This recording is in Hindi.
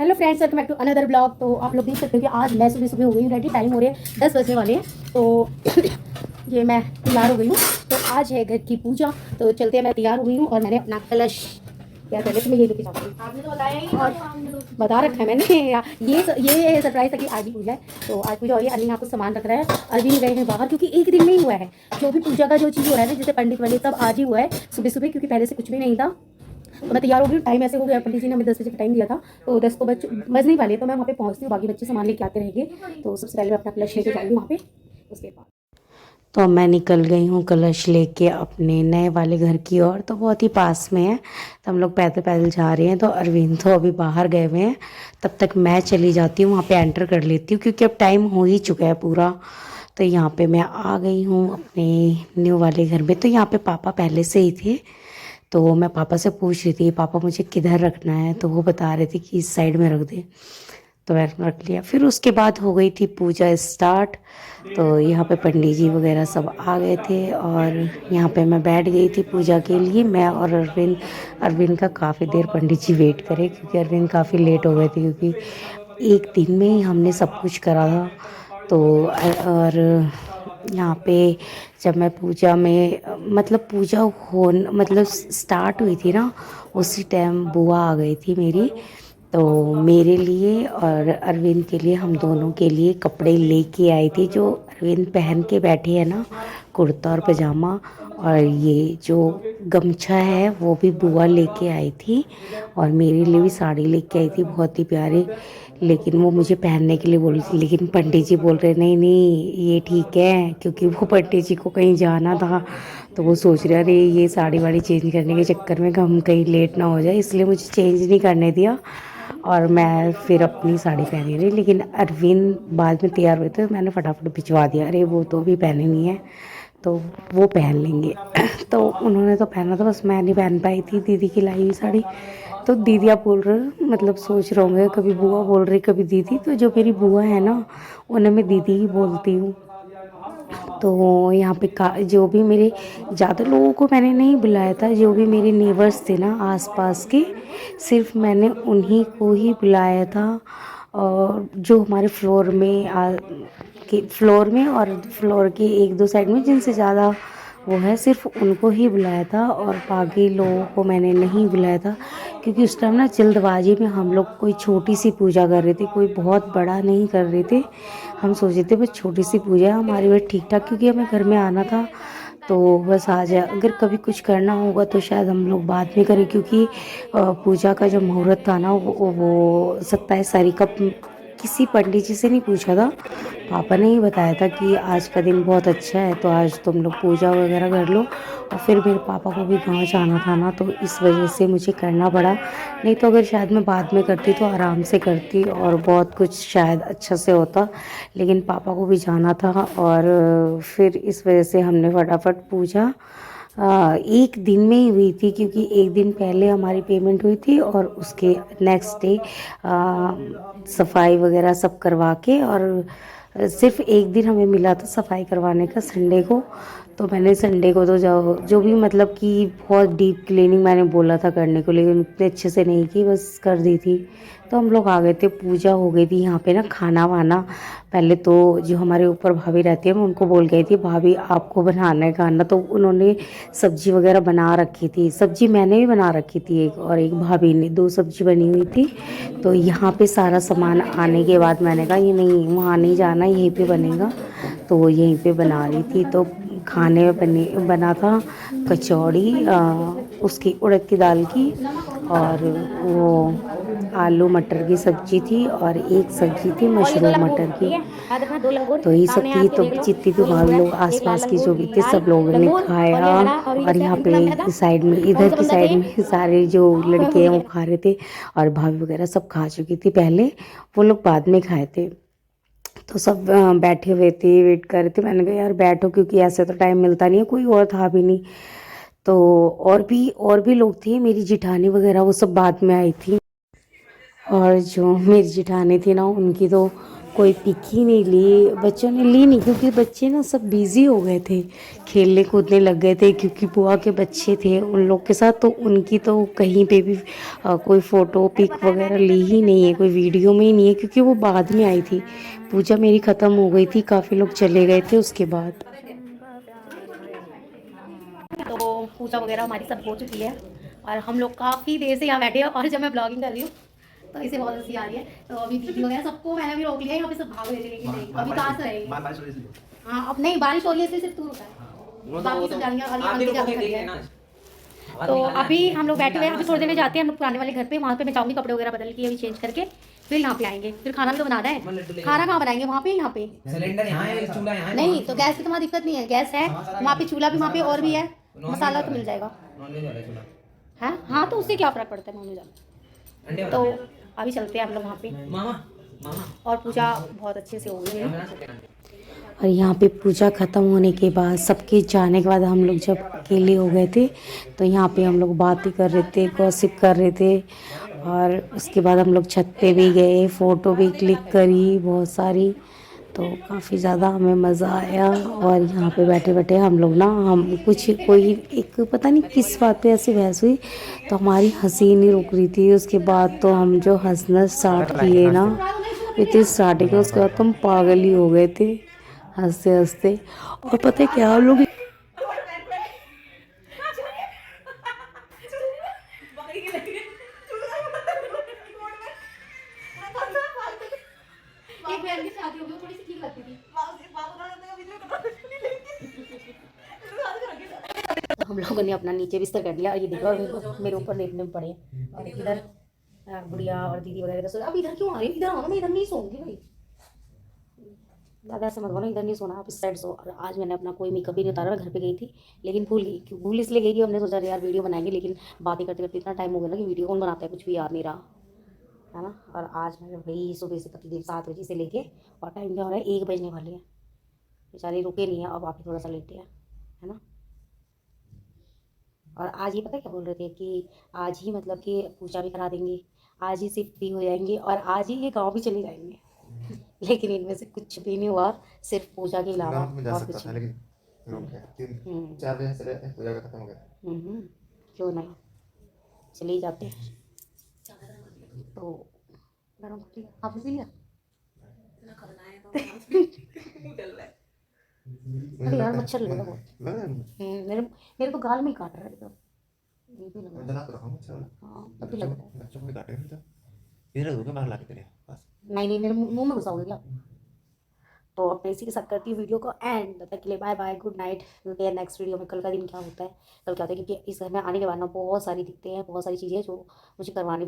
Hello friends, welcome back to another blog. तो आप लोग देख सकते हो कि आज मैं सुबह सुबह हो गई हूँ रेडी। टाइम हो रहे हैं 10 बजने वाले हैं। तो ये मैं तैयार हो गई हूँ। तो आज है घर की पूजा, तो चलते हैं। मैं तैयार हो गई हूँ और मैंने अपना कलश तैयार कर लिया। तो मैं ये लेके जाती हूँ। आपने तो बताया ही और बता रखा है मैंने। ये सरप्राइज था कि आज ही पूजा है। तो आज पूजा हो रही है। अरविंद यहाँ कुछ सामान रख रहा है। अरविंद गए हैं बाहर क्योंकि एक दिन में ही हुआ है जो भी पूजा का जो चीज़ हो रहा है ना, जैसे पंडित वाले सब आज ही हुआ है सुबह सुबह, क्योंकि पहले से कुछ भी नहीं था। तो मैं तैयार हो गई। टाइम ऐसे हो गया, पंडित जी ने हमें 10 बजे का टाइम दिया था, तो 10 को बज नहीं वाले। तो मैं वहाँ पे पहुँचती हूँ, बाकी बच्चे सामान लेके आते रहेंगे। तो सबसे पहले मैं अपना कलश लेके जाऊँगी वहाँ पे, उसके बाद तो मैं निकल गई हूँ कलश लेके अपने नए वाले घर की ओर। तो बहुत ही पास में है, तो हम लोग पैदल पैदल जा रहे हैं। तो अरविंद तो अभी बाहर गए हुए हैं, तब तक मैं चली जाती हूँ वहाँ पे एंटर कर लेती हूँ, क्योंकि अब टाइम हो ही चुका है पूरा। तो यहाँ पे मैं आ गई हूँ अपने न्यू वाले घर में। तो यहाँ पे पापा पहले से ही थे। तो मैं पापा से पूछ रही थी, पापा मुझे किधर रखना है, तो वो बता रहे थे कि इस साइड में रख दे। तो मैंने रख लिया। फिर उसके बाद हो गई थी पूजा स्टार्ट। तो यहाँ पे पंडित जी वगैरह सब आ गए थे और यहाँ पे मैं बैठ गई थी पूजा के लिए। मैं और अरविंद अरविंद का काफ़ी देर पंडित जी वेट करे, क्योंकि अरविंद काफ़ी लेट हो गए थे, क्योंकि एक दिन में ही हमने सब कुछ करा था। तो और यहाँ पे जब मैं पूजा में मतलब पूजा हो मतलब स्टार्ट हुई थी ना, उसी टाइम बुआ आ गई थी मेरी। तो मेरे लिए और अरविंद के लिए, हम दोनों के लिए कपड़े लेके आई थी, जो अरविंद पहन के बैठे हैं ना, कुर्ता और पजामा। और ये जो गमछा है वो भी बुआ लेके आई थी। और मेरे लिए भी साड़ी लेके आई थी, बहुत ही प्यारी। लेकिन वो मुझे पहनने के लिए बोल रही थी, लेकिन पंडित जी बोल रहे नहीं नहीं ये ठीक है, क्योंकि वो पंडित जी को कहीं जाना था। तो वो सोच रहे अरे ये साड़ी वाड़ी चेंज करने के चक्कर में हम कहीं लेट ना हो जाए, इसलिए मुझे चेंज नहीं करने दिया। और मैं फिर अपनी साड़ी पहनी रही। लेकिन अरविंद बाद में तैयार हुए थे, तो मैंने फटाफट भिजवा दिया, अरे वो तो भी पहने नहीं है, तो वो पहन लेंगे। तो उन्होंने तो पहना था, बस मैं नहीं पहन पाई थी दीदी की लाई हुई साड़ी। तो दीदी आप बोल रहे हो, मतलब सोच रहे होंगे, कभी बुआ बोल रही कभी दीदी। तो जो मेरी बुआ है ना, उन्हें मैं दीदी ही बोलती हूँ। तो यहाँ पे का जो भी मेरे ज़्यादा लोगों को मैंने नहीं बुलाया था, जो भी मेरे नेबर्स थे ना आसपास के, सिर्फ मैंने उन्हीं को ही बुलाया था। और जो हमारे फ्लोर में और फ्लोर के एक दो साइड में जिनसे ज़्यादा वो है, सिर्फ उनको ही बुलाया था, और बाकी लोगों को मैंने नहीं बुलाया था। क्योंकि उस टाइम ना जल्दबाजी में हम लोग कोई छोटी सी पूजा कर रहे थे, कोई बहुत बड़ा नहीं कर रहे थे। हम सोचे थे बस छोटी सी पूजा है हमारी, बस ठीक ठाक, क्योंकि हमें घर में आना था। तो बस आ जाए, अगर कभी कुछ करना होगा तो शायद हम लोग बाद में करें, क्योंकि पूजा का जो मुहूर्त था ना, वो 27 तारीख का। किसी पंडित जी से नहीं पूछा था, पापा ने ही बताया था कि आज का दिन बहुत अच्छा है, तो आज तुम लोग पूजा वगैरह कर लो। और फिर मेरे पापा को भी गांव जाना था ना, तो इस वजह से मुझे करना पड़ा। नहीं तो अगर शायद मैं बाद में करती तो आराम से करती और बहुत कुछ शायद अच्छा से होता। लेकिन पापा को भी जाना था, और फिर इस वजह से हमने फटाफट पूजा एक दिन में ही हुई थी, क्योंकि एक दिन पहले हमारी पेमेंट हुई थी, और उसके नेक्स्ट डे सफाई वगैरह सब करवा के। और सिर्फ एक दिन हमें मिला था सफाई करवाने का, संडे को। तो मैंने संडे को तो जो भी मतलब कि बहुत डीप क्लीनिंग मैंने बोला था करने को, लेकिन उतने अच्छे से नहीं की, बस कर दी थी। तो हम लोग आ गए थे, पूजा हो गई थी यहाँ पे ना, खाना वाना। पहले तो जो हमारे ऊपर भाभी रहती है, मैं उनको बोल गई थी भाभी आपको बनाना है खाना। तो उन्होंने सब्जी वगैरह बना रखी थी, सब्जी मैंने भी बना रखी थी एक, और एक भाभी ने, दो सब्जी बनी हुई थी। तो यहाँ पे सारा सामान आने के बाद मैंने कहा ये नहीं, वहाँ नहीं जाना, यहीं पे बनेगा। तो वो यहीं पे बना रही थी। तो खाने में बना था कचौड़ी, उसकी उड़द की दाल की, और वो आलू मटर की सब्जी थी, और एक सब्जी थी मशरूम मटर की। तो ये सब थी। तो जितनी भी वहाँ लोग आसपास की जो भी थे, सब लोगों ने खाया। और यहाँ पे साइड में, इधर की साइड में सारे जो लड़के हैं वो खा रहे थे, और भाभी वगैरह सब खा चुकी थी पहले, वो लोग बाद में खाए थे। तो सब बैठे हुए थे, वेट कर रहे थे। मैंने कहा यार बैठो, क्योंकि ऐसे तो टाइम मिलता नहीं है, कोई और था भी नहीं। तो और भी लोग थे, मेरी जिठानी वगैरह वो सब बाद में आई थी। और जो मेरी जिठानी थी ना, उनकी तो कोई पिक ही नहीं ली, बच्चों ने ली नहीं क्योंकि बच्चे ना सब बिज़ी हो गए थे, खेलने कूदने लग गए थे क्योंकि बुआ के बच्चे थे उन लोग के साथ, तो उनकी तो कहीं पे भी कोई फ़ोटो पिक वगैरह ली ही नहीं है, कोई वीडियो में ही नहीं है क्योंकि वो बाद में आई थी। पूजा मेरी ख़त्म हो गई थी, काफ़ी लोग चले गए थे उसके बाद। तो पूजा वगैरह हमारी सब हो चुकी है और हम लोग काफ़ी देर से यहाँ बैठे हैं और जब मैं ब्लॉगिंग कर रही हूँ तो इसे बहुत हंसी आ रही है। तो अभी दीदी वगैरह सबको मैंने भी रोक लिया है, यहाँ पे सब भाग रहे थे लेकिन नहीं, अभी कहाँ से रहेंगे। हाँ अब नहीं, बारिश हो रही है इसलिए सिर्फ तू रुका है, बाकी सब जाएंगे और ये अंकित जाकर कर दिया है। तो अभी हम लोग बैठे हुए हैं, अभी थोड़ी देर में जाते हैं हम लोग पुराने वाले घर पे, वहाँ पे मैं जाऊँगी कपड़े वगैरह बदल के अभी चेंज करके, फिर यहाँ पे आएंगे, फिर खाना भी तो बनाना है। खाना कहाँ बनाएंगे, वहाँ पे यहाँ पे सिलेंडर यहाँ है, चूल्हा यहाँ है। नहीं तो गैस की तो वहाँ दिक्कत नहीं है, गैस है वहाँ पे, चूल्हा भी वहाँ पे और भी है, मसाला तो मिल जाएगा। नॉनवेज वाला चूल्हा। हाँ हाँ, तो उससे क्या फ़र्क पड़ता है नॉनवेज वाला। अंडे तो वाला। अभी चलते हैं हम लोग वहाँ पे, मामा मामा और पूजा बहुत अच्छे से हो गई है। बना सकते हैं। और यहाँ पे पूजा ख़त्म होने के बाद, सबके जाने के बाद हम लोग जब अकेले हो गए थे तो यहाँ पे हम लोग बातें कर रहे थे, गॉसिप कर रहे थे, और उसके बाद हम लोग छत पे भी गए, फ़ोटो भी क्लिक करी बहुत सारी, तो काफ़ी ज़्यादा हमें मज़ा आया। और यहाँ पे बैठे बैठे हम लोग ना, हम कुछ कोई एक पता नहीं किस बात पे ऐसी बहस हुई तो हमारी हंसी नहीं रुक रही थी। उसके बाद तो हम जो हंसना स्टार्ट किए ना, इतनी स्टार्टिंग, उसके बाद तो हम पागल ही हो गए थे हंसते हंसते। और पता है क्या, हम लोग एक बहन की शादी हो गई, थोड़ी सी ठीक लगती थी। तो हम लोगों ने अपना नीचे बिस्तर कर दिया और ये देखो मेरे ऊपर लेटने पड़े हैं। और इधर गुड़िया और दीदी वगैरह सो, अब इधर क्यों आ रही है, इधर आओ ना, मैं इधर नहीं सोऊंगी भाई, ज़्यादा ऐसा मत बोलो, इधर नहीं सोना, आप इस साइड सो। और आज मैंने अपना कोई मेकअप भी नहीं उतारा, मैं घर पे गई थी लेकिन भूल गई, क्यों भूल इसलिए गई कि हमने सोचा यार वीडियो बनाएंगे, लेकिन बातें करते करते इतना टाइम हो गया ना कि वीडियो कौन बनाता है, कुछ भी याद नहीं रहा, है ना। और आज मैं वही सुबह से पति देव 7 बजे से लेके, और टाइम क्या हो रहा है 1 बजने वाले हैं, बेचारे रुके नहीं है, अब आप थोड़ा सा लेटे हैं, है ना। और आज ही पता क्या बोल रहे थे कि आज ही मतलब कि पूजा भी करा देंगे, आज ही शिफ्ट भी हो जाएंगे और आज ही ये गांव भी चले जाएंगे। लेकिन इनमें से कुछ भी नहीं हुआ, सिर्फ पूजा के अलावा गाँव में जा और सकता कुछ था नहीं। लेकिन रुक गया, 3 हम्म 4 बजे से लेते पूजा का खत्म हो गया। क्यों नहीं, चले ही जाते हैं। तो गरम कर लिया, आपने पी लिया? अरे यार मच्छर लग रहा है बहुत। मेरे मेरे तो गाल में ही काट रहा है एकदम, ये भी लग रहा है। जला तो रखा हूँ अच्छा। हाँ तब भी लग रहा है। बच्चों को भी काटेगा तो इधर दूंगा बाहर लाके तेरे पास। नहीं नहीं, मेरे मुंह में घुसाओगे क्या। तो अब मैं इसी के साथ करती हूँ वीडियो को एंड, तब तक के लिए बाय बाय, गुड नाइट। मिलते हैं नेक्स्ट वीडियो में। कल का दिन क्या होता है, कल क्या होता है, क्योंकि इस घर में आने के बाद ना बहुत सारी दिक्कतें हैं, बहुत सारी चीज़ें जो मुझे करवानी